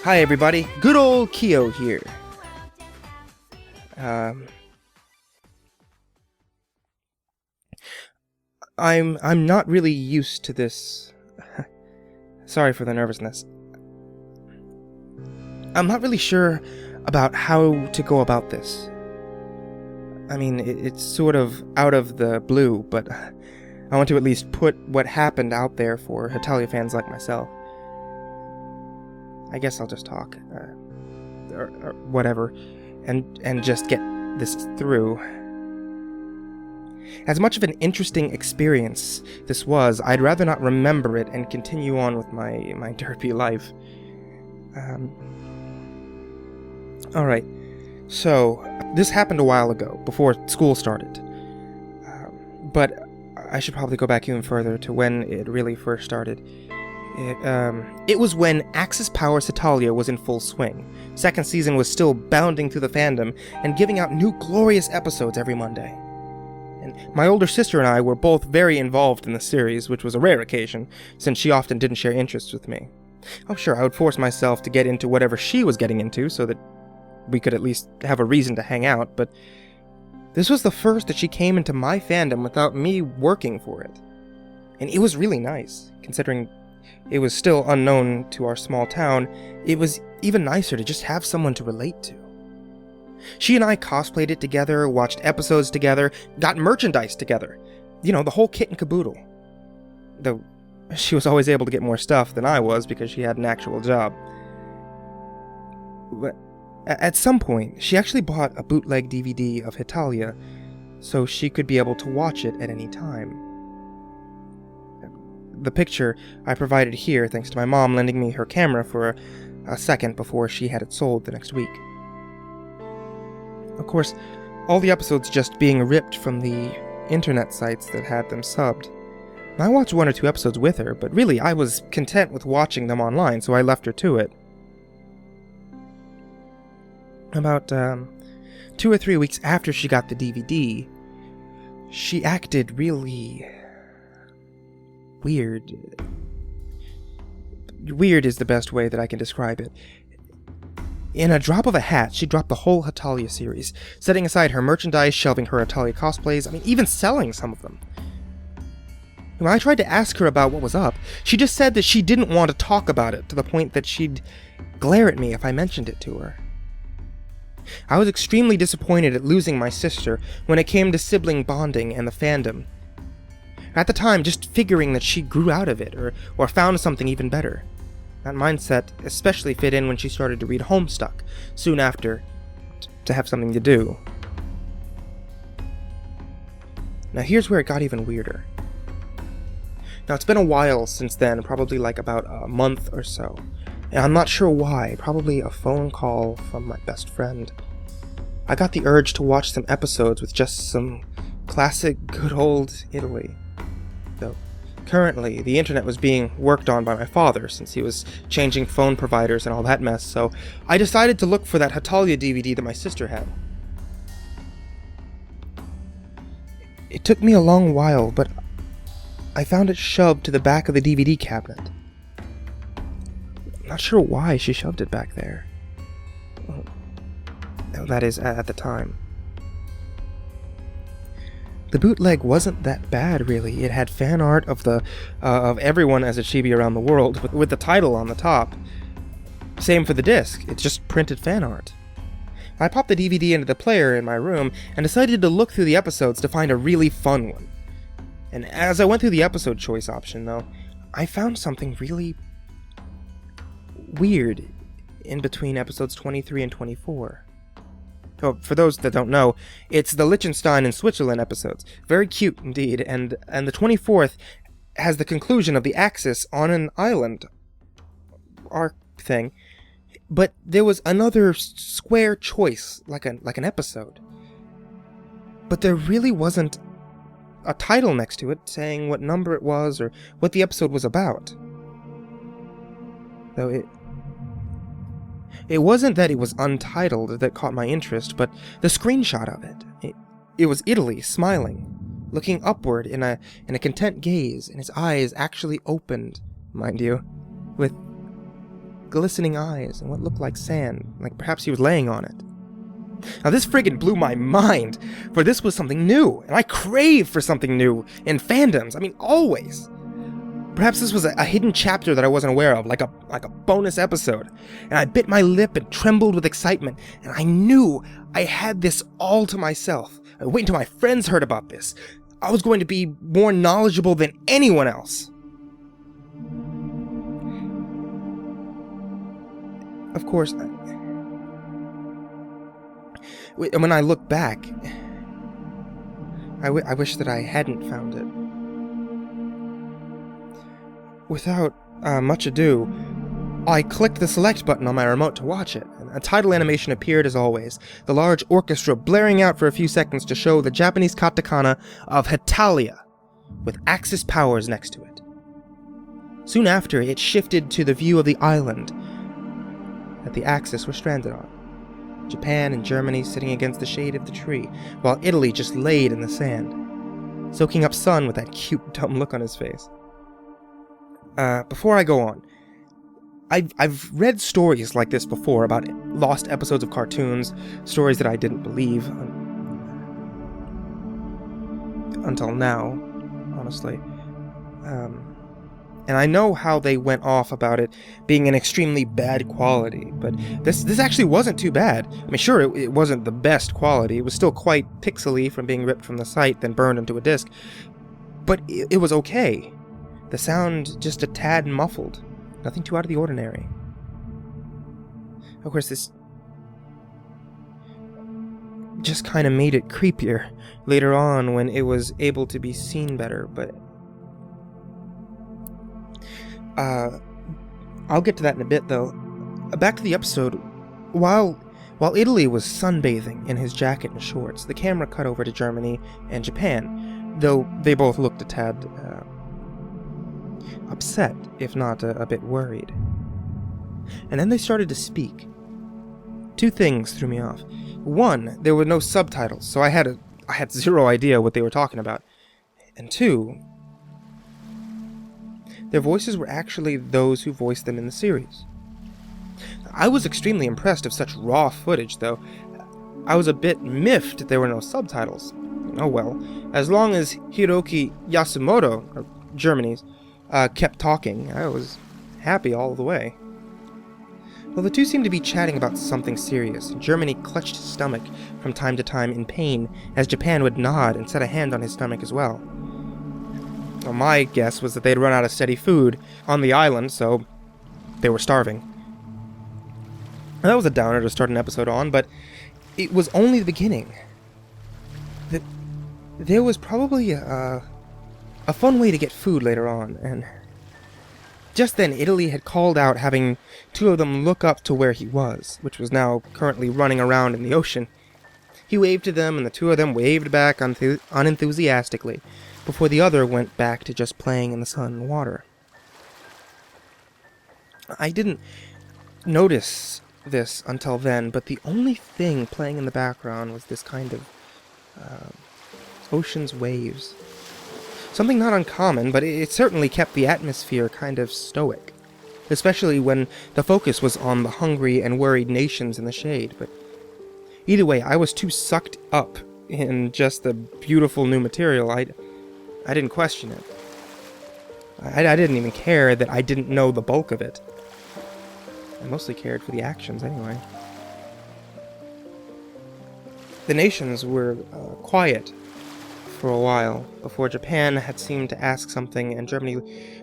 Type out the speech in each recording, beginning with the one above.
Hi everybody, good old Kyo here. I'm not really used to this. Sorry for the nervousness. I'm not really sure about how to go about this. I mean, it's sort of out of the blue, but I want to at least put what happened out there for Hetalia fans like myself. I guess I'll just talk, or whatever, and just get this through. As much of an interesting experience this was, I'd rather not remember it and continue on with my derpy life. Alright, so this happened a while ago, before school started. But I should probably go back even further to when it really first started. It was when Axis Powers Hetalia was in full swing. Second season was still bounding through the fandom and giving out new glorious episodes every Monday. And my older sister and I were both very involved in the series, which was a rare occasion, since she often didn't share interests with me. Oh sure, I would force myself to get into whatever she was getting into so that we could at least have a reason to hang out, but this was the first that she came into my fandom without me working for it. And it was really nice, considering it was still unknown to our small town. It was even nicer to just have someone to relate to. She and I cosplayed it together, watched episodes together, got merchandise together. You know, the whole kit and caboodle. Though, she was always able to get more stuff than I was because she had an actual job. But at some point, she actually bought a bootleg DVD of Hetalia so she could be able to watch it at any time. The picture I provided here thanks to my mom lending me her camera for a second before she had it sold the next week. Of course, all the episodes just being ripped from the internet sites that had them subbed. I watched 1 or 2 episodes with her, but really I was content with watching them online, so I left her to it. About 2 or 3 weeks after she got the DVD, she acted really weird. Weird is the best way that I can describe it. In a drop of a hat, she dropped the whole Hetalia series, setting aside her merchandise, shelving her Hetalia cosplays, even selling some of them. When I tried to ask her about what was up, she just said that she didn't want to talk about it, to the point that she'd glare at me if I mentioned it to her. I was extremely disappointed at losing my sister when it came to sibling bonding and the fandom. At the time, just figuring that she grew out of it, or found something even better. That mindset especially fit in when she started to read Homestuck, soon after, to have something to do. Now here's where it got even weirder. Now it's been a while since then, probably like about a month or so, and I'm not sure why, probably a phone call from my best friend. I got the urge to watch some episodes with just some classic good old Italy. Though currently, the internet was being worked on by my father since he was changing phone providers and all that mess, so I decided to look for that Hetalia DVD that my sister had. It took me a long while, but I found it shoved to the back of the DVD cabinet. I'm not sure why she shoved it back there. Well, that is, at the time. The bootleg wasn't that bad, really. It had fan art of everyone as a chibi around the world, with the title on the top. Same for the disc, it's just printed fan art. I popped the DVD into the player in my room and decided to look through the episodes to find a really fun one. And as I went through the episode choice option, though, I found something really weird in between episodes 23 and 24. Oh, for those that don't know, it's the Liechtenstein and Switzerland episodes. Very cute indeed, and the 24th has the conclusion of the Axis on an island arc thing. But there was another square choice, like an episode. But there really wasn't a title next to it saying what number it was or what the episode was about. Though it wasn't that it was untitled that caught my interest, but the screenshot of it. It was Italy smiling, looking upward in a content gaze, and his eyes actually opened, mind you, with glistening eyes and what looked like sand, like perhaps he was laying on it. Now this friggin' blew my mind, for this was something new, and I crave for something new in fandoms. I mean, always. Perhaps this was a hidden chapter that I wasn't aware of, like a bonus episode. And I bit my lip and trembled with excitement, and I knew I had this all to myself. I waited until my friends heard about this. I was going to be more knowledgeable than anyone else. Of course, when I look back, I wish that I hadn't found it. Without much ado, I clicked the select button on my remote to watch it. A title animation appeared as always, the large orchestra blaring out for a few seconds to show the Japanese katakana of Hetalia, with Axis powers next to it. Soon after, it shifted to the view of the island that the Axis were stranded on. Japan and Germany sitting against the shade of the tree, while Italy just laid in the sand, soaking up sun with that cute, dumb look on his face. Before I go on, I've read stories like this before about lost episodes of cartoons, stories that I didn't believe until now, honestly. And I know how they went off about it being an extremely bad quality, but this actually wasn't too bad. I mean, sure, it wasn't the best quality. It was still quite pixely from being ripped from the site, then burned into a disc. But it was okay. The sound just a tad muffled. Nothing too out of the ordinary. Of course, this just kind of made it creepier later on when it was able to be seen better, but I'll get to that in a bit, though. Back to the episode. While Italy was sunbathing in his jacket and shorts, the camera cut over to Germany and Japan, though they both looked a tad upset, if not a bit worried. And then they started to speak. Two things threw me off. One, there were no subtitles, so I had zero idea what they were talking about. And two, their voices were actually those who voiced them in the series. I was extremely impressed of such raw footage, though. I was a bit miffed there were no subtitles. Oh well, as long as Hiroki Yasumoto, or Germany's, kept talking, I was happy all the way. Well, the two seemed to be chatting about something serious. Germany clutched his stomach from time to time in pain, as Japan would nod and set a hand on his stomach as well. Well, my guess was that they'd run out of steady food on the island, so they were starving. That was a downer to start an episode on, but it was only the beginning. There was probably a fun way to get food later on, and just then Italy had called out, having two of them look up to where he was, which was now currently running around in the ocean. He waved to them, and the two of them waved back unenthusiastically, before the other went back to just playing in the sun and water. I didn't notice this until then, but the only thing playing in the background was this kind of ocean's waves. Something not uncommon, but it certainly kept the atmosphere kind of stoic, especially when the focus was on the hungry and worried nations in the shade. But either way, I was too sucked up in just the beautiful new material. I didn't question it. I didn't even care that I didn't know the bulk of it. I mostly cared for the actions anyway. The nations were quiet for a while before Japan had seemed to ask something, and Germany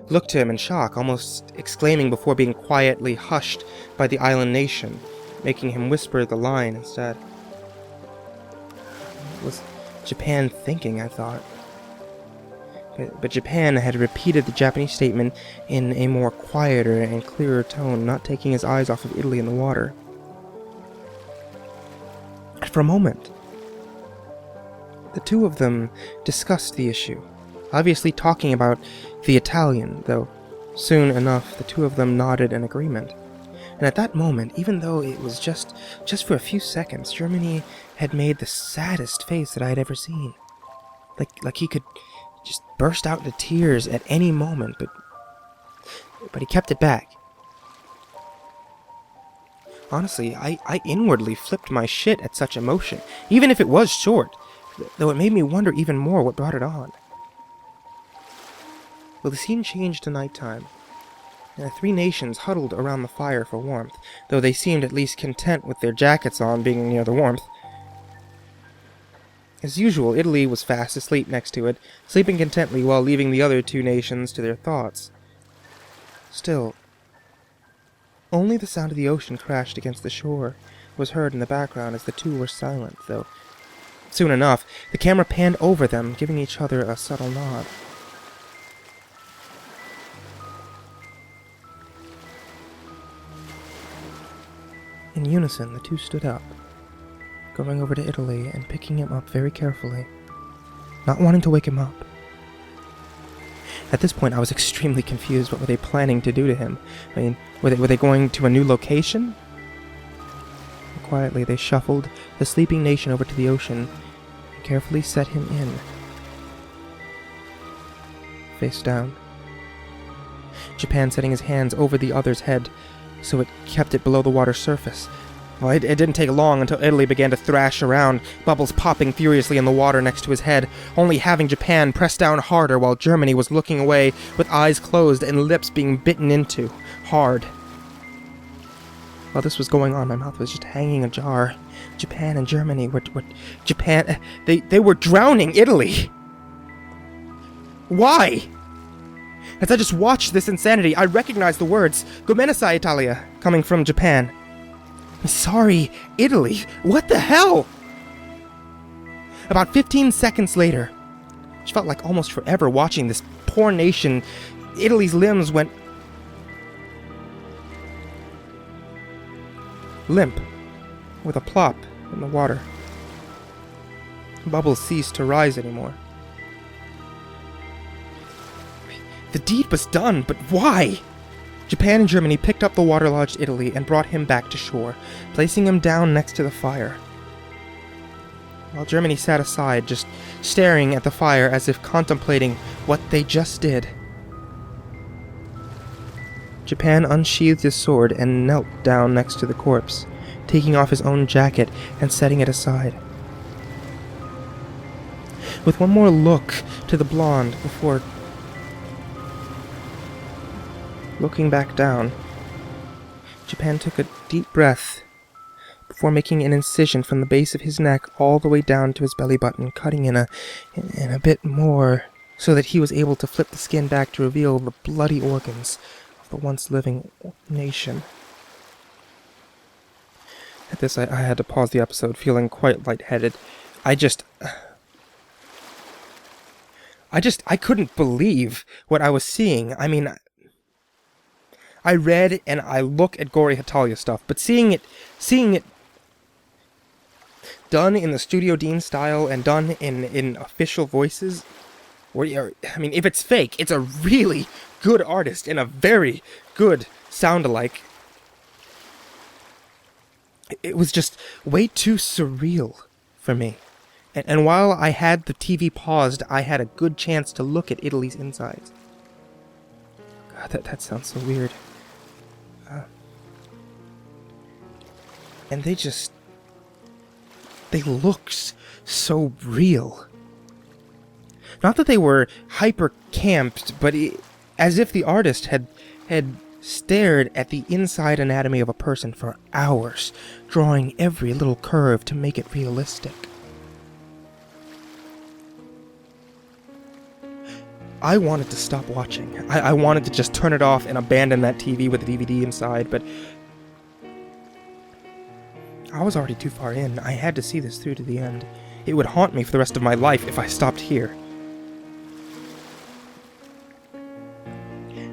looked to him in shock, almost exclaiming before being quietly hushed by the island nation, making him whisper the line instead. What was Japan thinking, I thought? But Japan had repeated the Japanese statement in a more quieter and clearer tone, not taking his eyes off of Italy and the water. And for a moment, the two of them discussed the issue, obviously talking about the Italian, though soon enough the two of them nodded in agreement. And at that moment, even though it was just for a few seconds, Germany had made the saddest face that I had ever seen. Like he could just burst out into tears at any moment, but he kept it back. Honestly, I inwardly flipped my shit at such emotion, even if it was short, though it made me wonder even more what brought it on. Well, the scene changed to nighttime, and the three nations huddled around the fire for warmth, though they seemed at least content with their jackets on being near the warmth. As usual, Italy was fast asleep next to it, sleeping contentedly while leaving the other two nations to their thoughts. Still, only the sound of the ocean crashed against the shore was heard in the background as the two were silent, though soon enough, the camera panned over them, giving each other a subtle nod. In unison, the two stood up, going over to Italy and picking him up very carefully, not wanting to wake him up. At this point, I was extremely confused. What were they planning to do to him? I mean, were they going to a new location? Quietly, they shuffled the sleeping nation over to the ocean and carefully set him in, face down. Japan setting his hands over the other's head so it kept it below the water's surface. Well, it didn't take long until Italy began to thrash around, bubbles popping furiously in the water next to his head, only having Japan press down harder while Germany was looking away with eyes closed and lips being bitten into, hard. While this was going on, my mouth was just hanging ajar. Japan and Germany were Japan... They were drowning Italy! Why? As I just watched this insanity, I recognized the words, "Gomenasai, Hetalia," coming from Japan. Sorry, Italy. What the hell? About 15 seconds later, which felt like almost forever watching this poor nation, Italy's limbs went limp, with a plop in the water. Bubbles ceased to rise anymore. The deed was done, but why? Japan and Germany picked up the waterlogged Italy and brought him back to shore, placing him down next to the fire. While Germany sat aside, just staring at the fire as if contemplating what they just did. Japan unsheathed his sword and knelt down next to the corpse, taking off his own jacket and setting it aside. With one more look to the blonde before looking back down, Japan took a deep breath before making an incision from the base of his neck all the way down to his belly button, cutting in a bit more so that he was able to flip the skin back to reveal the bloody organs of the once living nation. At this, I had to pause the episode, feeling quite lightheaded. I couldn't believe what I was seeing. I mean, I read and I look at gory Hetalia stuff, but seeing it done in the Studio Dean style and done in official voices, if it's fake, it's a really good artist and a very good sound-alike. It was just way too surreal for me. And while I had the TV paused, I had a good chance to look at Italy's insides. God, that sounds so weird. And they looked so real. Not that they were hyper-camped, but as if the artist had stared at the inside anatomy of a person for hours, drawing every little curve to make it realistic. I wanted to stop watching. I wanted to just turn it off and abandon that TV with the DVD inside, but I was already too far in. I had to see this through to the end. It would haunt me for the rest of my life if I stopped here.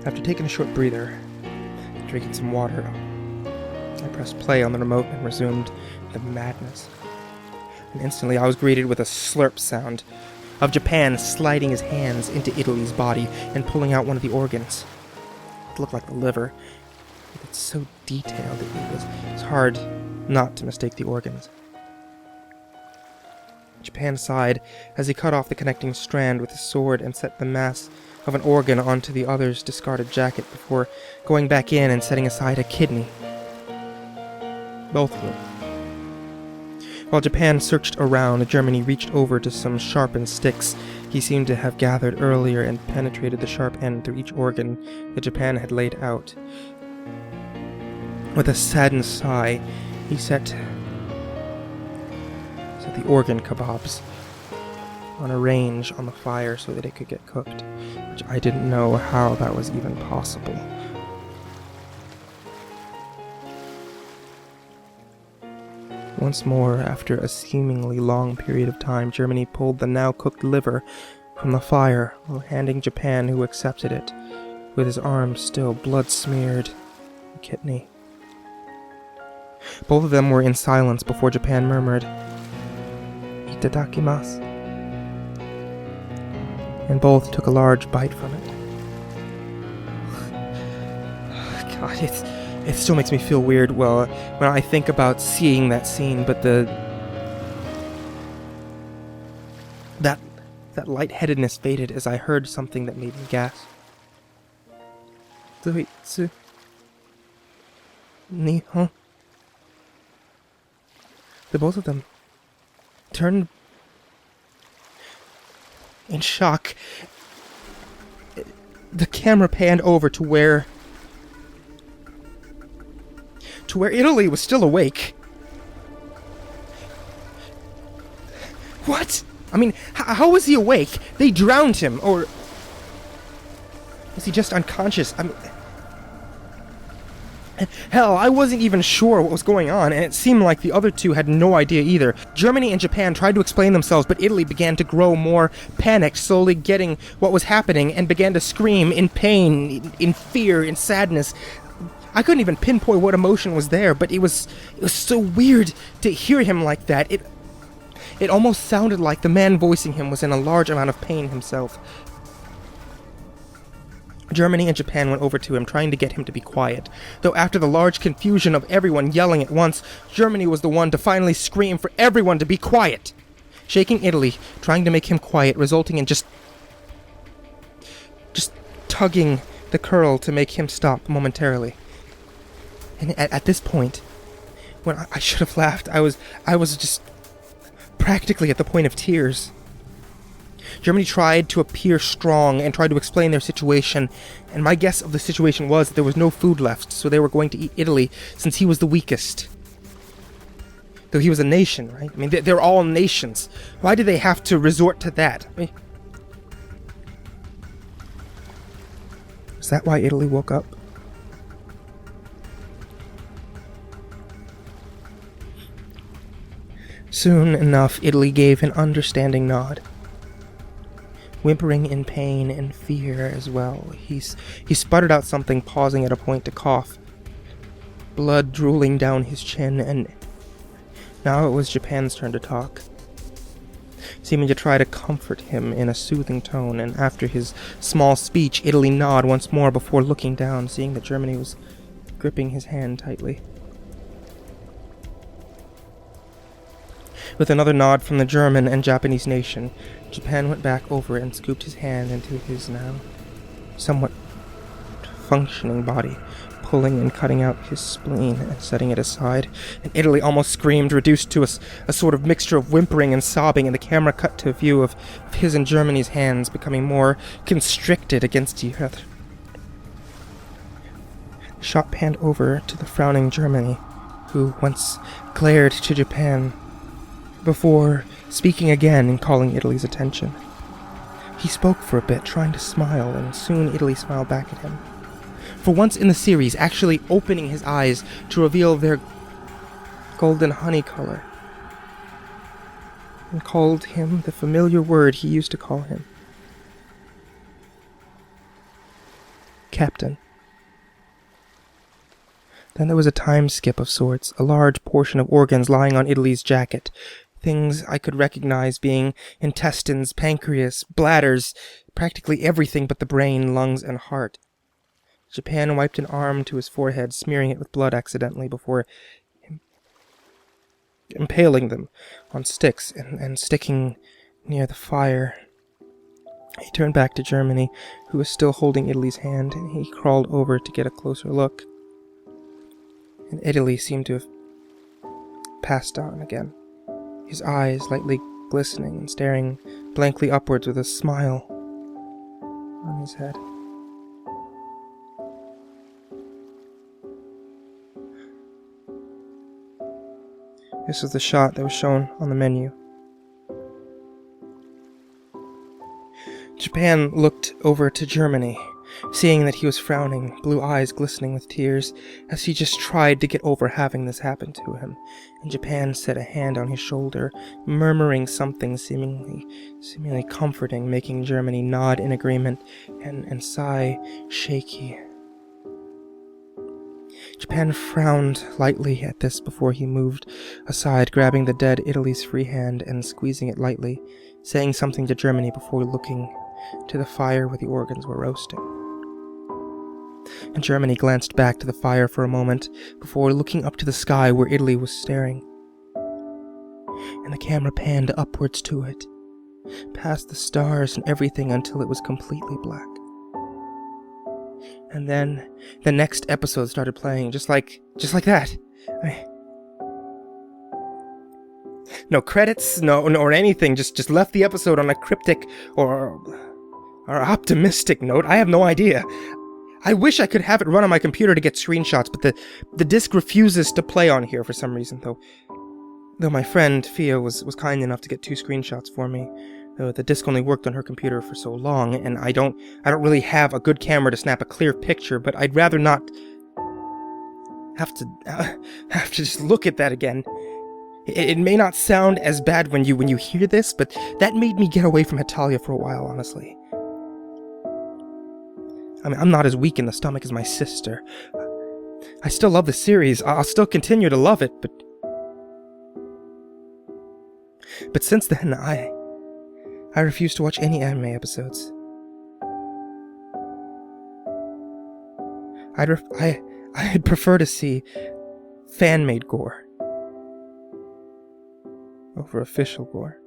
After taking a short breather, drinking some water, I pressed play on the remote and resumed the madness. And instantly I was greeted with a slurp sound of Japan sliding his hands into Italy's body and pulling out one of the organs. It looked like the liver. It's so detailed it was hard not to mistake the organs. Japan sighed as he cut off the connecting strand with his sword and set the mass of an organ onto the other's discarded jacket before going back in and setting aside a kidney. Both of them. While Japan searched around, Germany reached over to some sharpened sticks he seemed to have gathered earlier and penetrated the sharp end through each organ that Japan had laid out. With a saddened sigh, he set the organ kebabs on a range on the fire so that it could get cooked, which I didn't know how that was even possible. Once more, after a seemingly long period of time, Germany pulled the now-cooked liver from the fire while handing Japan, who accepted it, with his arm still blood-smeared, a kidney. Both of them were in silence before Japan murmured, "Itadakimasu," and both took a large bite from it. God, it still makes me feel weird, well, when I think about seeing that scene, but that lightheadedness faded as I heard something that made me gasp. Doitsu Nihon. The both of them turned in shock. The camera panned over to where Italy was still awake. What? I mean, how was he awake? They drowned him, or was he just unconscious? I mean, hell, I wasn't even sure what was going on, and it seemed like the other two had no idea either. Germany and Japan tried to explain themselves, but Italy began to grow more panicked, slowly getting what was happening, and began to scream in pain, in fear, in sadness. I couldn't even pinpoint what emotion was there, but it was so weird to hear him like that. It almost sounded like the man voicing him was in a large amount of pain himself. Germany and Japan went over to him, trying to get him to be quiet. Though after the large confusion of everyone yelling at once, Germany was the one to finally scream for everyone to be quiet. Shaking Italy, trying to make him quiet, resulting in just tugging the curl to make him stop momentarily. And at this point, when I should have laughed, I was just practically at the point of tears. Germany tried to appear strong and tried to explain their situation, and my guess of the situation was that there was no food left, so they were going to eat Italy since he was the weakest. Though he was a nation, right? I mean, they're all nations. Why do they have to resort to that? I mean, is that why Italy woke up? Soon enough, Italy gave an understanding nod. Whimpering in pain and fear as well, he sputtered out something, pausing at a point to cough. Blood drooling down his chin, and now it was Japan's turn to talk, seeming to try to comfort him in a soothing tone, and after his small speech, Italy nodded once more before looking down, seeing that Germany was gripping his hand tightly. With another nod from the German and Japanese nation, Japan went back over and scooped his hand into his now somewhat functioning body, pulling and cutting out his spleen and setting it aside. And Italy almost screamed, reduced to a sort of mixture of whimpering and sobbing, and the camera cut to a view of his and Germany's hands becoming more constricted against each other. The shot panned over to the frowning Germany, who once glared to Japan, before speaking again and calling Italy's attention. He spoke for a bit, trying to smile, and soon Italy smiled back at him. For once in the series, actually opening his eyes to reveal their golden honey color, and called him the familiar word he used to call him. Captain. Then there was a time skip of sorts, a large portion of organs lying on Italy's jacket, things I could recognize being intestines, pancreas, bladders, practically everything but the brain, lungs, and heart. Japan wiped an arm to his forehead, smearing it with blood accidentally before impaling them on sticks and sticking near the fire. He turned back to Germany, who was still holding Italy's hand, and he crawled over to get a closer look. And Italy seemed to have passed on again, his eyes lightly glistening and staring blankly upwards with a smile on his head. This was the shot that was shown on the menu. Japan looked over to Germany, seeing that he was frowning, blue eyes glistening with tears, as he just tried to get over having this happen to him, and Japan set a hand on his shoulder, murmuring something seemingly comforting, making Germany nod in agreement and sigh shaky. Japan frowned lightly at this before he moved aside, grabbing the dead Italy's free hand and squeezing it lightly, saying something to Germany before looking to the fire where the organs were roasting. And Germany glanced back to the fire for a moment before looking up to the sky where Italy was staring. And the camera panned upwards to it, past the stars and everything until it was completely black. And then the next episode started playing, just like that. No credits, or anything. Just left the episode on a cryptic or optimistic note. I have no idea. I wish I could have it run on my computer to get screenshots, but the disc refuses to play on here for some reason. Though my friend Fia was kind enough to get 2 screenshots for me. The disc only worked on her computer for so long, and I don't really have a good camera to snap a clear picture, but I'd rather not have to just look at that again. It may not sound as bad when you hear this, but that made me get away from Hetalia for a while, honestly. I mean, I'm not as weak in the stomach as my sister. I still love the series. I'll still continue to love it, but since then, I refuse to watch any anime episodes. I'd prefer to see fan-made gore over official gore.